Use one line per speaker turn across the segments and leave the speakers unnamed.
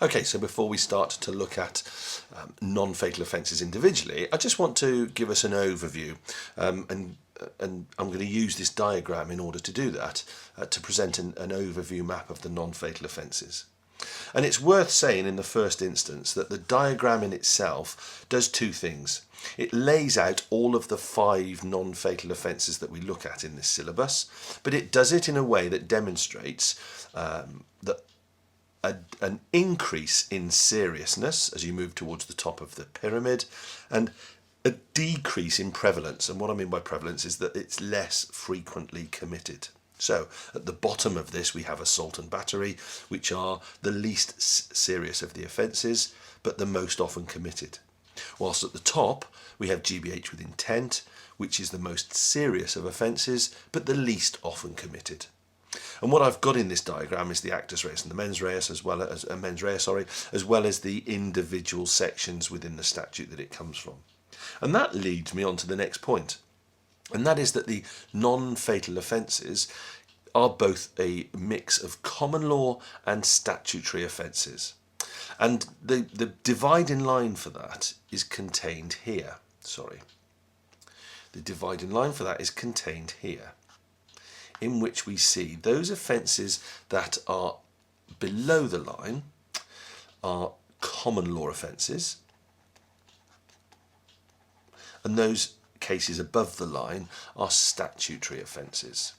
Okay, so before we start to look at non-fatal offences individually, I just want to give us an overview, and I'm going to use this diagram in order to do that, to present an overview map of the non-fatal offences. And it's worth saying in the first instance that the diagram in itself does two things. It lays out all of the 5 non-fatal offences that we look at in this syllabus, but it does it in a way that demonstrates that an increase in seriousness as you move towards the top of the pyramid, and a decrease in prevalence. And what I mean by prevalence is that it's less frequently committed. So at the bottom of this we have assault and battery, which are the least serious of the offences but the most often committed. Whilst at the top we have GBH with intent, which is the most serious of offences but the least often committed. And what I've got in this diagram is the actus reus and the mens reus, as well as as well as the individual sections within the statute that it comes from. And that leads me on to the next point, and that is that the non-fatal offences are both a mix of common law and statutory offences. And the dividing line for that is contained here. The dividing line for that is contained here, in which we see those offences that are below the line are common law offences, and those cases above the line are statutory offences.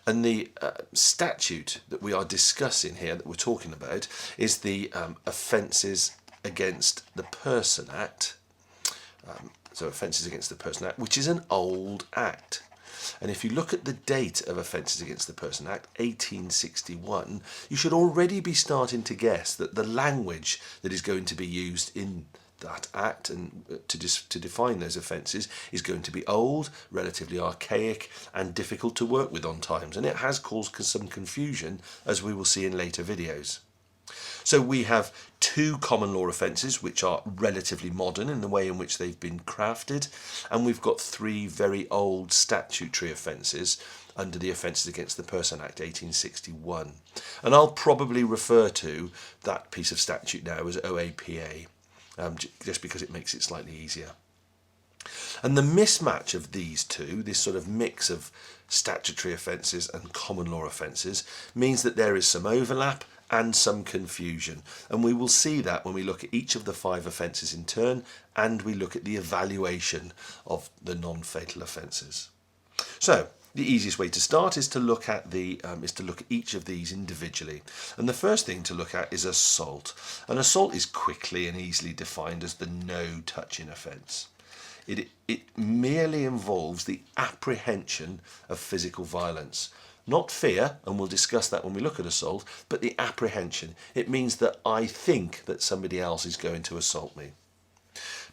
And the statute that we are discussing here, that we're talking about, is the Offences Against the Person Act. So Offences Against the Person Act, which is an old act. And if you look at the date of Offences Against the Person Act, 1861, you should already be starting to guess that the language that is going to be used in that act and to define those offences is going to be old, relatively archaic and difficult to work with on times. And it has caused some confusion, as we will see in later videos. So we have 2 common law offences which are relatively modern in the way in which they've been crafted, and we've got 3 very old statutory offences under the Offences Against the Person Act 1861. And I'll probably refer to that piece of statute now as OAPA, just because it makes it slightly easier. And the mismatch of these two, this sort of mix of statutory offences and common law offences, means that there is some overlap and some confusion, and we will see that when we look at each of the 5 offences in turn and we look at the evaluation of the non-fatal offences. So the easiest way to start is to look at each of these individually, and the first thing to look at is assault. And assault is quickly and easily defined as the no touching offence. It merely involves the apprehension of physical violence. Not fear, and we'll discuss that when we look at assault, but the apprehension. It means that I think that somebody else is going to assault me.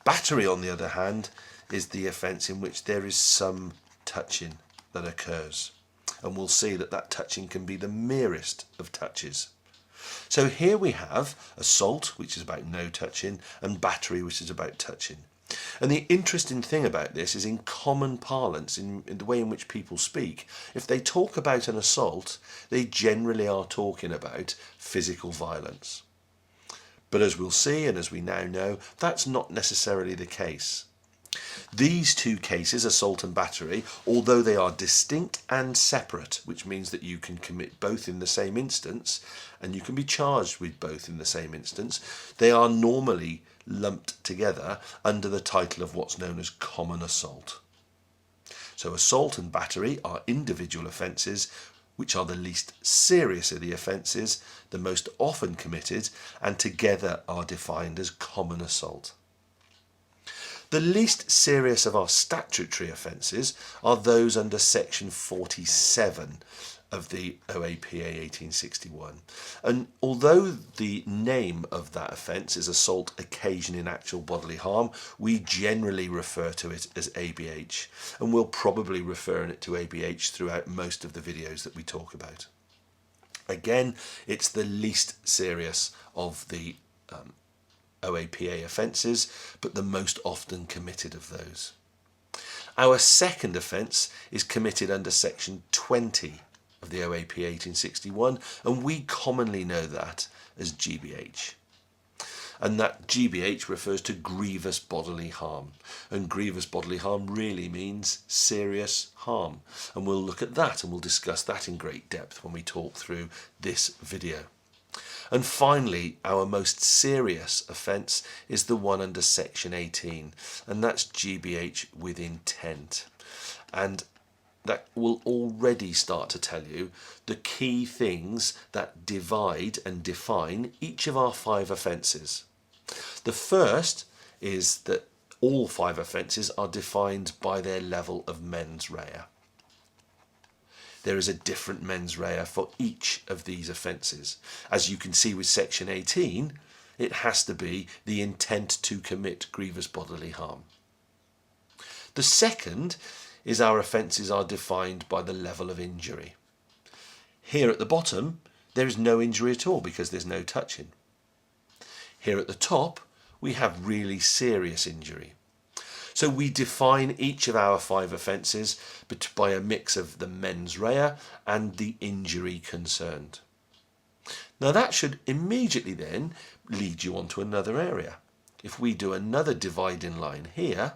Battery, on the other hand, is the offence in which there is some touching that occurs. And we'll see that that touching can be the merest of touches. So here we have assault, which is about no touching, and battery, which is about touching. And the interesting thing about this is, in common parlance, in the way in which people speak, if they talk about an assault, they generally are talking about physical violence. But as we'll see, and as we now know, that's not necessarily the case. These 2 cases, assault and battery, although they are distinct and separate, which means that you can commit both in the same instance and you can be charged with both in the same instance, they are normally lumped together under the title of what's known as common assault. So assault and battery are individual offences which are the least serious of the offences, the most often committed, and together are defined as common assault. The least serious of our statutory offences are those under section 47 of the OAPA 1861. And although the name of that offence is assault occasioning actual bodily harm, we generally refer to it as ABH, and we'll probably refer it to ABH throughout most of the videos that we talk about. Again, it's the least serious of the OAPA offences, but the most often committed of those. Our second offence is committed under section 20 of the OAPA 1861, and we commonly know that as GBH. And that GBH refers to grievous bodily harm. And grievous bodily harm really means serious harm. And we'll look at that and we'll discuss that in great depth when we talk through this video. And finally, our most serious offence is the one under section 18, and that's GBH with intent. And that will already start to tell you the key things that divide and define each of our 5 offences. The first is that all 5 offences are defined by their level of mens rea. There is a different mens rea for each of these offences. As you can see with section 18, it has to be the intent to commit grievous bodily harm. The second is our offences are defined by the level of injury. Here at the bottom, there is no injury at all because there's no touching. Here at the top, we have really serious injury. So we define each of our 5 offences by a mix of the mens rea and the injury concerned. Now that should immediately then lead you on to another area. If we do another dividing line here,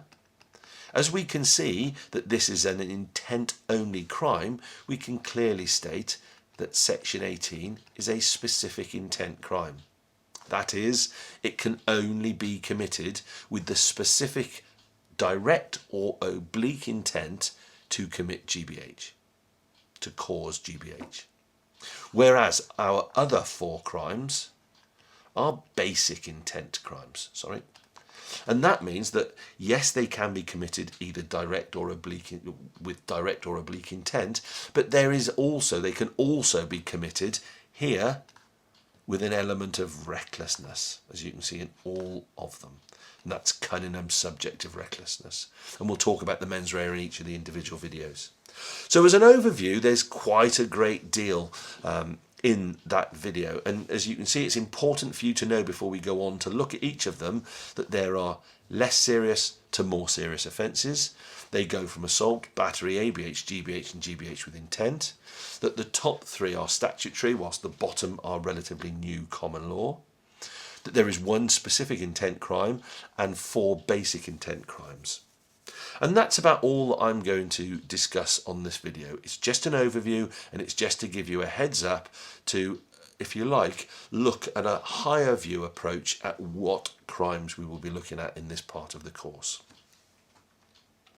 as we can see that this is an intent-only crime, we can clearly state that section 18 is a specific intent crime. That is, it can only be committed with the specific direct or oblique intent to commit GBH, to cause GBH. Whereas our other 4 crimes are basic intent crimes, And that means that, yes, they can be committed either direct or oblique, with direct or oblique intent, but they can also be committed here with an element of recklessness, as you can see in all of them. And that's Cunningham's subjective recklessness. And we'll talk about the mens rea in each of the individual videos. So as an overview, there's quite a great deal in that video. And as you can see, it's important for you to know before we go on to look at each of them that there are less serious to more serious offences. They go from assault, battery, ABH, GBH and GBH with intent. That the top 3 are statutory, whilst the bottom are relatively new common law. That there is 1 specific intent crime and 4 basic intent crimes. And that's about all that I'm going to discuss on this video. It's just an overview, and it's just to give you a heads up to, if you like, look at a higher view approach at what crimes we will be looking at in this part of the course.